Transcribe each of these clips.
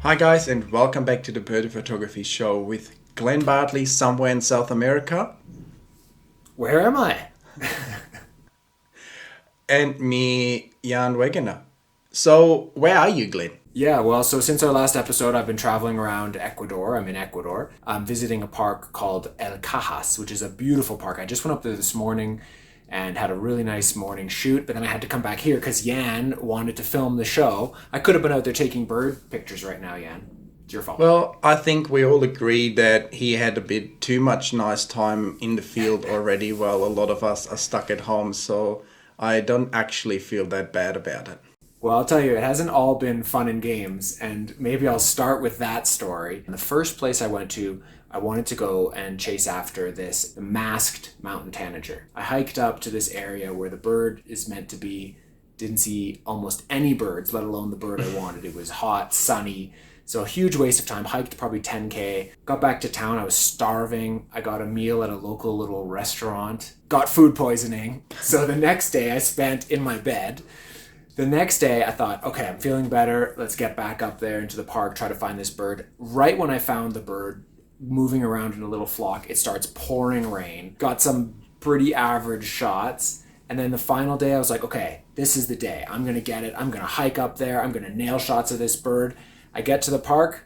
Hi guys, and welcome back to the Bird Photography Show with Glenn Bartley somewhere in South America. Where am I? And me, Jan Wegener. So, where are you, Glenn? Yeah, well, so since our last episode, I've been traveling around Ecuador. I'm in Ecuador. I'm visiting a park called El Cajas, which is a beautiful park. I just went up there this morning and had a really nice morning shoot, but then I had to come back here because Jan wanted to film the show. I could have been out there taking bird pictures right now, Jan. It's your fault. Well, I think we all agree that he had a bit too much nice time in the field already while a lot of us are stuck at home, so I don't actually feel that bad about it. Well, I'll tell you, it hasn't all been fun and games, and maybe I'll start with that story. The first place I went to, I wanted to go and chase after this masked mountain tanager. I hiked up to this area where the bird is meant to be, didn't see almost any birds, let alone the bird I wanted. It was hot, sunny, so a huge waste of time. Hiked probably 10K. Got back to town, I was starving. I got a meal at a local little restaurant. Got food poisoning. So the next day I spent in my bed. The next day, I thought, okay, I'm feeling better. Let's get back up there into the park, try to find this bird. Right when I found the bird moving around in a little flock, it starts pouring rain. Got some pretty average shots. And then the final day, I was like, okay, this is the day. I'm going to get it. I'm going to hike up there. I'm going to nail shots of this bird. I get to the park,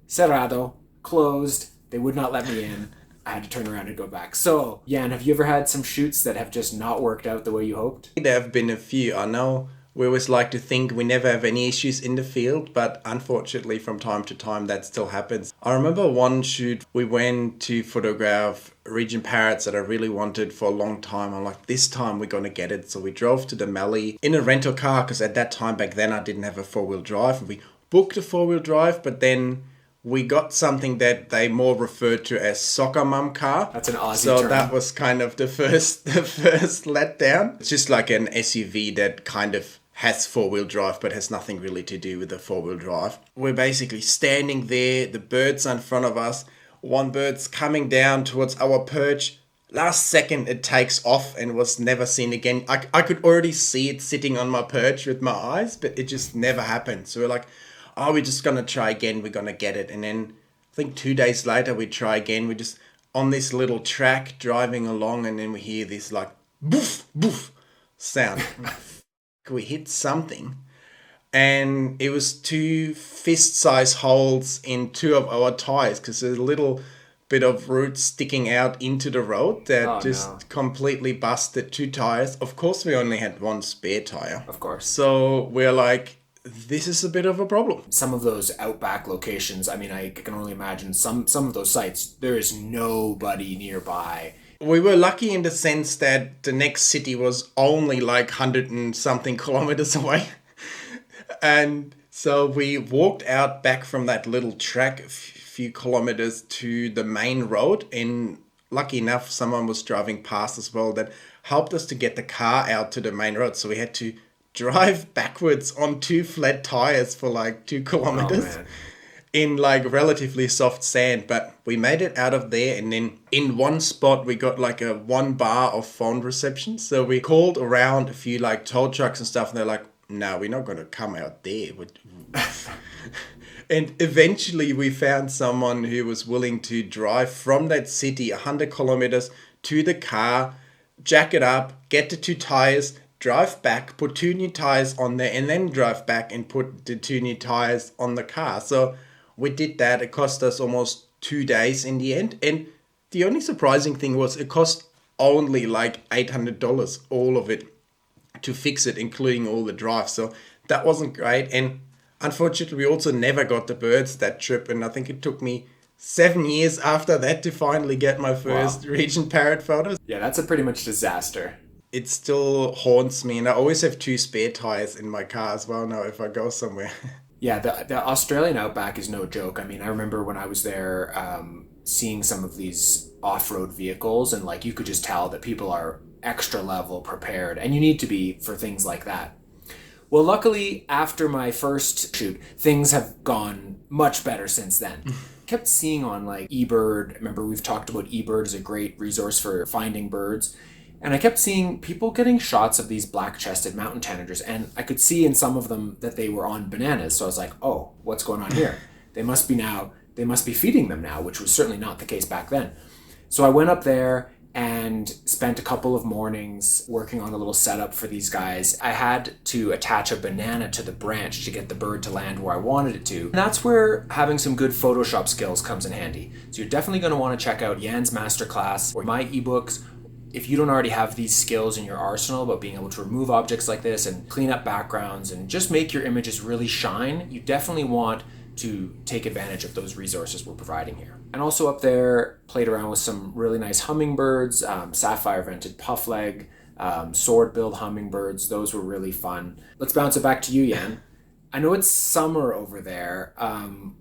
cerrado, closed. They would not let me in. I had to turn around and go back. So, Jan, have you ever had some shoots that have just not worked out the way you hoped? There have been a few, I know. We always like to think we never have any issues in the field, but unfortunately from time to time that still happens. I remember one shoot we went to photograph region parrots that I really wanted for a long time. I'm like, this time we're going to get it. So we drove to the Mallee in a rental car because at that time back then I didn't have a four-wheel drive. And we booked a four-wheel drive, but then we got something that they more referred to as soccer mum car. That's an Aussie so term. That was kind of the first letdown. It's just like an SUV that kind of has four-wheel drive but has nothing really to do with the four-wheel drive. We're basically standing there, the birds are in front of us, one bird's coming down towards our perch. Last second it takes off and was never seen again. I could already see it sitting on my perch with my eyes, but it just never happened. So we're like, oh, we're just gonna try again, we're gonna get it. And then I think 2 days later we try again. We're just on this little track driving along, and then we hear this like boof boof sound. We hit something, and it was two fist-sized holes in two of our tires because there's a little bit of root sticking out into the road that completely busted two tires. Of course, we only had one spare tire. Of course. So we're like, this is a bit of a problem. Some of those outback locations, I mean, I can only imagine some of those sites, there is nobody nearby. We were lucky in the sense that the next city was only like 100 and something kilometers away. And so we walked out back from that little track a few kilometers to the main road. And lucky enough, someone was driving past as well that helped us to get the car out to the main road. So we had to drive backwards on two flat tires for like 2 kilometers. Oh, man. In like relatively soft sand, but we made it out of there. And then in one spot we got like a 1 bar of phone reception, so we called around a few like tow trucks and stuff, and they're like, no, we're not going to come out there. And eventually we found someone who was willing to drive from that city 100 kilometers to the car, jack it up, get the 2 tires, drive back, put 2 new tires on there, and then drive back and put the 2 new tires on the car. So we did that. It cost us almost 2 days in the end. And the only surprising thing was it cost only like $800, all of it, to fix it, including all the drives. So that wasn't great. And unfortunately, we also never got the birds that trip. And I think it took me 7 years after that to finally get my first region parrot photos. Yeah, that's a pretty much disaster. It still haunts me. And I always have 2 spare tires in my car as well now if I go somewhere. Yeah, the Australian outback is no joke. I mean, I remember when I was there seeing some of these off-road vehicles, and like you could just tell that people are extra level prepared, and you need to be for things like that. Well, luckily, after my first shoot, things have gone much better since then. Kept seeing on like eBird, remember we've talked about eBird as a great resource for finding birds. And I kept seeing people getting shots of these black-chested mountain tanagers, and I could see in some of them that they were on bananas. So I was like, oh, what's going on here? they must be feeding them now, which was certainly not the case back then. So I went up there and spent a couple of mornings working on a little setup for these guys. I had to attach a banana to the branch to get the bird to land where I wanted it to. And that's where having some good Photoshop skills comes in handy. So you're definitely going to want to check out Jan's masterclass or my ebooks. If you don't already have these skills in your arsenal about being able to remove objects like this and clean up backgrounds and just make your images really shine, you definitely want to take advantage of those resources we're providing here. And also up there, played around with some really nice hummingbirds, sapphire vented puffleg, sword-billed hummingbirds. Those were really fun. Let's bounce it back to you, Jan. I know it's summer over there, and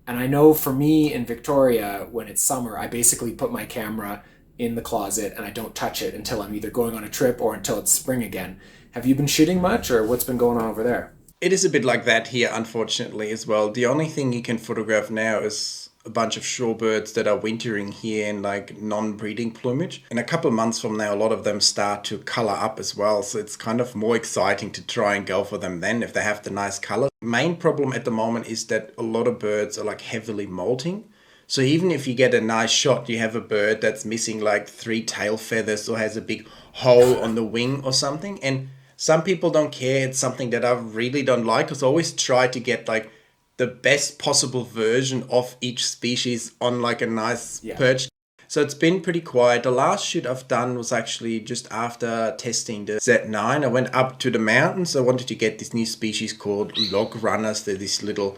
I know for me in Victoria, when it's summer, I basically put my camera in the closet and I don't touch it until I'm either going on a trip or until it's spring again. Have you been shooting much, or what's been going on over there? It is a bit like that here, unfortunately, as well. The only thing you can photograph now is a bunch of shorebirds that are wintering here in like non-breeding plumage. In a couple of months from now, a lot of them start to color up as well. So it's kind of more exciting to try and go for them then if they have the nice color. Main problem at the moment is that a lot of birds are like heavily molting. So even if you get a nice shot, you have a bird that's missing like 3 tail feathers or has a big hole on the wing or something. And some people don't care. It's something that I really don't like, because I always try to get like the best possible version of each species on like a nice perch. So it's been pretty quiet. The last shoot I've done was actually just after testing the Z9. I went up to the mountains. I wanted to get this new species called log runners. They're this little,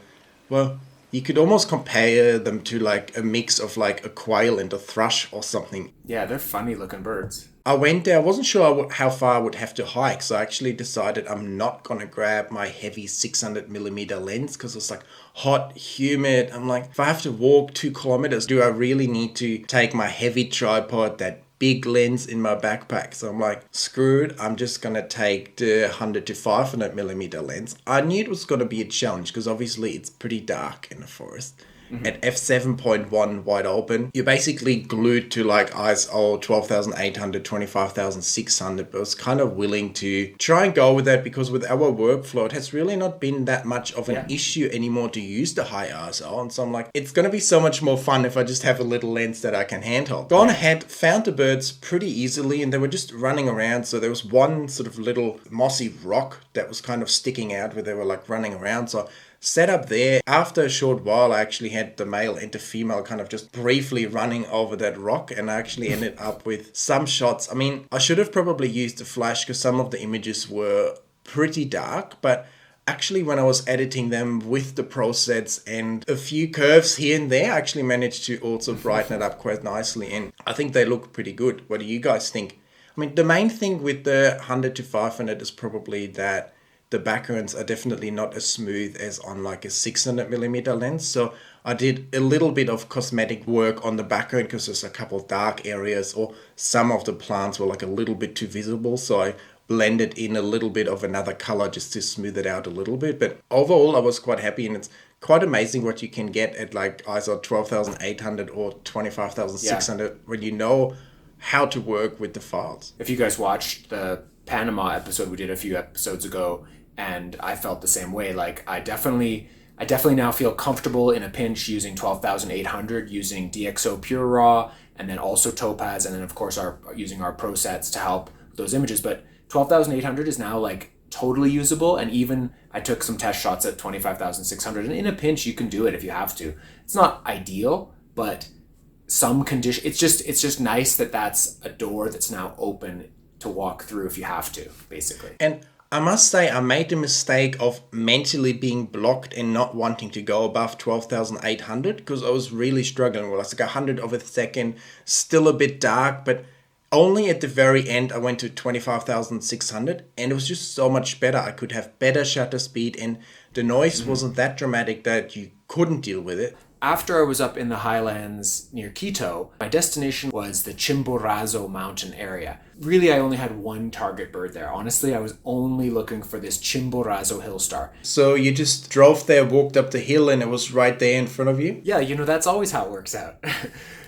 well, you could almost compare them to like a mix of like a quail and a thrush or something. Yeah, they're funny looking birds. I went there. I wasn't sure how far I would have to hike, so I actually decided I'm not going to grab my heavy 600mm lens because it's like hot, humid. I'm like, if I have to walk 2 kilometers, do I really need to take my heavy tripod, that big lens in my backpack? So I'm like, screw it. I'm just going to take the 100 to 500mm lens. I knew it was going to be a challenge because obviously it's pretty dark in the forest. Mm-hmm. At f7.1 wide open, you're basically glued to like ISO 12,800, 25,600, but I was kind of willing to try and go with that because with our workflow, it has really not been that much of an issue anymore to use the high ISO. And so I'm like, it's going to be so much more fun if I just have a little lens that I can handhold. Gone ahead, found the birds pretty easily, and they were just running around. So there was one sort of little mossy rock that was kind of sticking out where they were like running around. So set up there. After a short while, I actually had the male and the female kind of just briefly running over that rock, and I actually ended up with some shots. I mean, I should have probably used the flash because some of the images were pretty dark, but actually when I was editing them with the presets and a few curves here and there, I actually managed to also brighten it up quite nicely, and I think they look pretty good. What do you guys think? I mean, the main thing with the 100 to 500 is probably that the backgrounds are definitely not as smooth as on like a 600mm lens. So I did a little bit of cosmetic work on the background because there's a couple of dark areas, or some of the plants were like a little bit too visible. So I blended in a little bit of another color just to smooth it out a little bit. But overall, I was quite happy, and it's quite amazing what you can get at like ISO 12,800 or 25,600 when you know how to work with the files. If you guys watched the Panama episode we did a few episodes ago, and I felt the same way. Like I definitely now feel comfortable in a pinch using 12,800, using DxO Pure Raw, and then also Topaz, and then of course using our ProSets to help with those images. But 12,800 is now like totally usable, and even I took some test shots at 25,600, and in a pinch you can do it if you have to. It's not ideal, but some condition. It's just nice that that's a door that's now open to walk through if you have to, basically. And I must say, I made the mistake of mentally being blocked and not wanting to go above 12,800 because I was really struggling. Well, it's like 100 of a second, still a bit dark, but only at the very end I went to 25,600, and it was just so much better. I could have better shutter speed, and the noise wasn't that dramatic that you couldn't deal with it. After I was up in the highlands near Quito, my destination was the Chimborazo mountain area. Really, I only had one target bird there. Honestly, I was only looking for this Chimborazo hill star. So you just drove there, walked up the hill, and it was right there in front of you? Yeah, that's always how it works out.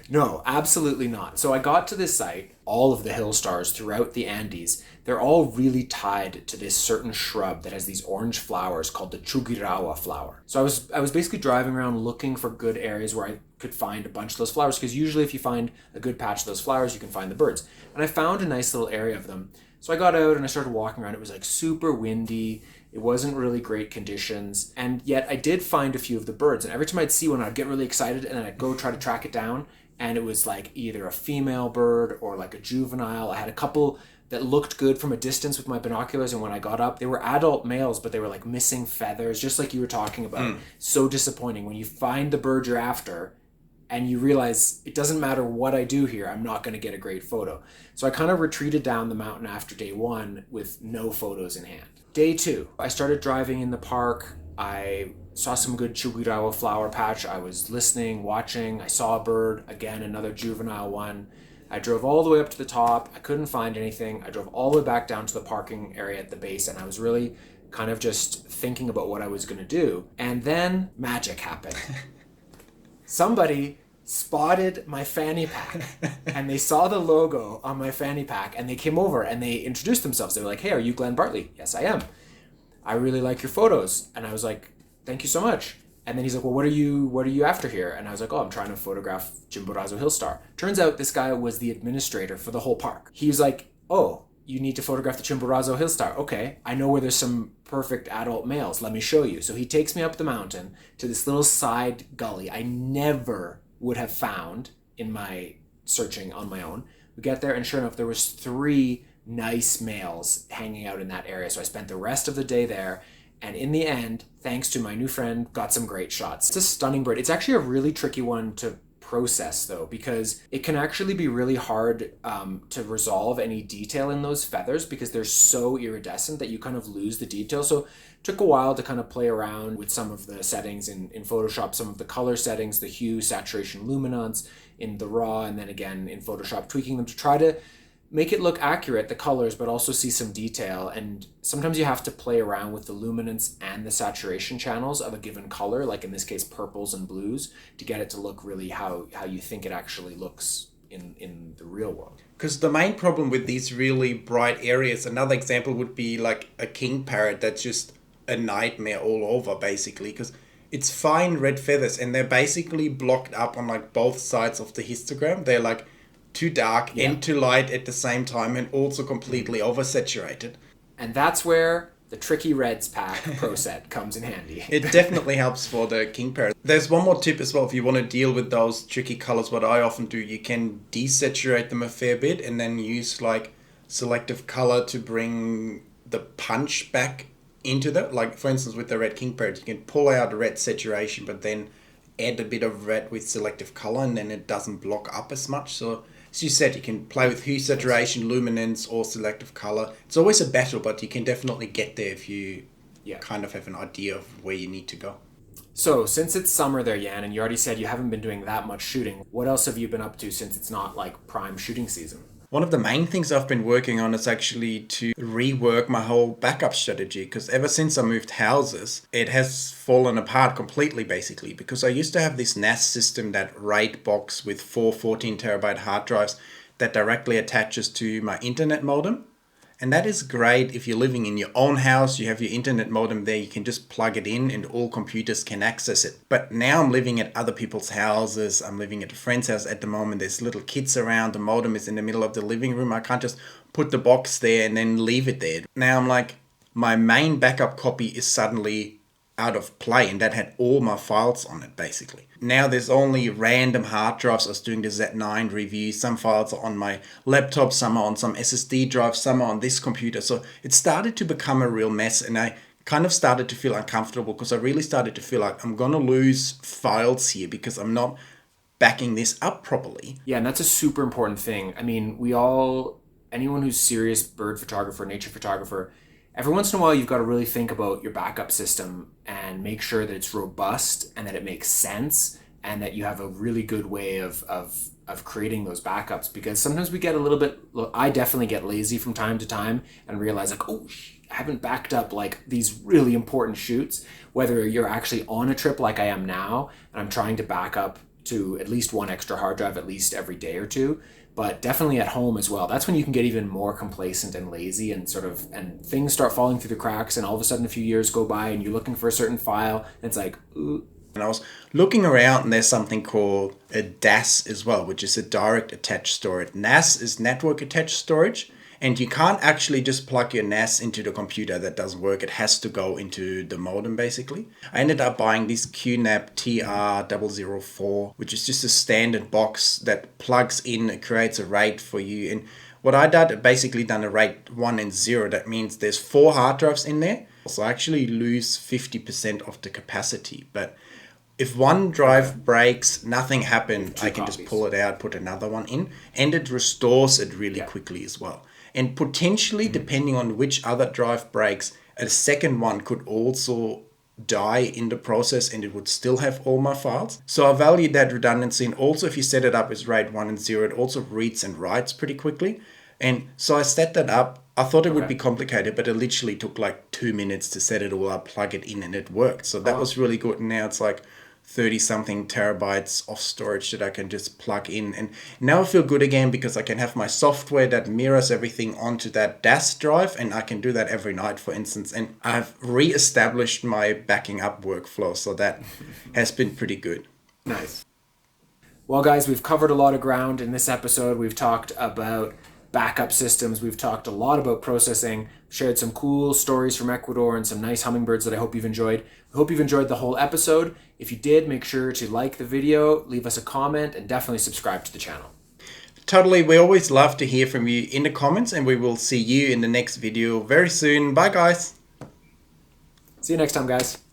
No, absolutely not. So I got to this site, all of the hill stars throughout the Andes, they're all really tied to this certain shrub that has these orange flowers called the Chugirawa flower. So I was basically driving around looking for good areas where I could find a bunch of those flowers, because usually if you find a good patch of those flowers, you can find the birds. And I found a nice little area of them. So I got out and I started walking around. It was like super windy. It wasn't really great conditions. And yet I did find a few of the birds. And every time I'd see one, I'd get really excited and then I'd go try to track it down. And it was like either a female bird or like a juvenile. I had a couple that looked good from a distance with my binoculars, and when I got up, they were adult males, but they were like missing feathers, just like you were talking about. So disappointing when you find the bird you're after and you realize it doesn't matter what I do here, I'm not going to get a great photo. So I kind of retreated down the mountain after day one with no photos in hand. Day two, I started driving in the park. I saw some good Chugirawa flower patch. I was listening, watching. I saw a bird, again, another juvenile one. I drove all the way up to the top. I couldn't find anything. I drove all the way back down to the parking area at the base, and I was really kind of just thinking about what I was going to do. And then magic happened. Somebody spotted my fanny pack and they saw the logo on my fanny pack and they came over and they introduced themselves. They were like, "Hey, are you Glenn Bartley?" "Yes, I am. I really like your photos." And I was like, "Thank you so much." And then he's like, "Well, what are you after here?" And I was like, "Oh, I'm trying to photograph Chimborazo Hill Star." Turns out this guy was the administrator for the whole park. He was like, "Oh, you need to photograph the Chimborazo Hill Star. Okay, I know where there's some perfect adult males. Let me show you." So he takes me up the mountain to this little side gully I never would have found in my searching on my own. We get there and sure enough, there was 3 nice males hanging out in that area. So I spent the rest of the day there. And in the end, thanks to my new friend, got some great shots. It's a stunning bird. It's actually a really tricky one to process though, because it can actually be really hard to resolve any detail in those feathers because they're so iridescent that you kind of lose the detail. So it took a while to kind of play around with some of the settings in Photoshop, some of the color settings, the hue, saturation, luminance in the raw, and then again in Photoshop, tweaking them to try to make it look accurate, the colors, but also see some detail. And sometimes you have to play around with the luminance and the saturation channels of a given color, like in this case purples and blues, to get it to look really how you think it actually looks in the real world. Because the main problem with these really bright areas, another example would be like a king parrot that's just a nightmare all over basically, because it's fine red feathers and they're basically blocked up on like both sides of the histogram. They're like too dark and too light at the same time, and also completely oversaturated. And that's where the Tricky Reds pack Pro Set comes in handy. It definitely helps for the king parrot. There's one more tip as well. If you want to deal with those tricky colors, what I often do, you can desaturate them a fair bit and then use like selective color to bring the punch back into that. Like for instance with the red king parrot, you can pull out red saturation but then add a bit of red with selective color and then it doesn't block up as much. So as you said, you can play with hue, saturation, luminance, or selective color. It's always a battle, but you can definitely get there if you kind of have an idea of where you need to go. So, since it's summer there, Jan, and you already said you haven't been doing that much shooting, what else have you been up to since it's not like prime shooting season? One of the main things I've been working on is actually to rework my whole backup strategy, because ever since I moved houses, it has fallen apart completely basically, because I used to have this NAS system, that RAID box with 4 14 terabyte hard drives that directly attaches to my internet modem. And that is great if you're living in your own house, you have your internet modem there, you can just plug it in and all computers can access it. But now I'm living at other people's houses, I'm living at a friend's house at the moment, there's little kids around, the modem is in the middle of the living room, I can't just put the box there and then leave it there. Now I'm like, my main backup copy is suddenly out of play, and that had all my files on it basically. Now there's only random hard drives. I was doing the Z9 review. Some files are on my laptop, some are on some SSD drives, some are on this computer. So it started to become a real mess, and I kind of started to feel uncomfortable because I really started to feel like I'm going to lose files here because I'm not backing this up properly. Yeah, and that's a super important thing. I mean, anyone who's serious bird photographer, nature photographer, every once in a while, you've got to really think about your backup system and make sure that it's robust and that it makes sense and that you have a really good way of creating those backups. Because sometimes we get a little bit, I definitely get lazy from time to time and realize like, oh, I haven't backed up like these really important shoots, whether you're actually on a trip like I am now and I'm trying to back up to at least one extra hard drive at least every day or two, but definitely at home as well. That's when you can get even more complacent and lazy and and things start falling through the cracks, and all of a sudden a few years go by and you're looking for a certain file and it's like, ooh. And I was looking around and there's something called a DAS as well, which is a direct attached storage. NAS is network attached storage. And you can't actually just plug your NAS into the computer. That doesn't work. It has to go into the modem, basically. I ended up buying this QNAP TR004, which is just a standard box that plugs in, it creates a RAID for you. And what I did, I basically done a RAID 1 and 0. That means there's 4 hard drives in there. So I actually lose 50% of the capacity. But if one drive breaks, nothing happened. I can just pull it out, put another one in, and it restores it really quickly as well. And potentially, depending on which other drive breaks, a second one could also die in the process and it would still have all my files. So I value that redundancy. And also, if you set it up as RAID 1 and 0, it also reads and writes pretty quickly. And so I set that up. I thought it would be complicated, but it literally took like 2 minutes to set it all up, plug it in, and it worked. So that was really good. And now it's like 30 something terabytes of storage that I can just plug in. And now I feel good again because I can have my software that mirrors everything onto that DAS drive, and I can do that every night, for instance. And I've re-established my backing up workflow, so that has been pretty good. Nice. Well, guys, we've covered a lot of ground in this episode. We've talked about backup systems. We've talked a lot about processing, shared some cool stories from Ecuador and some nice hummingbirds that I hope you've enjoyed. I hope you've enjoyed the whole episode. If you did, make sure to like the video, leave us a comment, and definitely subscribe to the channel. Totally. We always love to hear from you in the comments, and we will see you in the next video very soon. Bye, guys. See you next time, guys.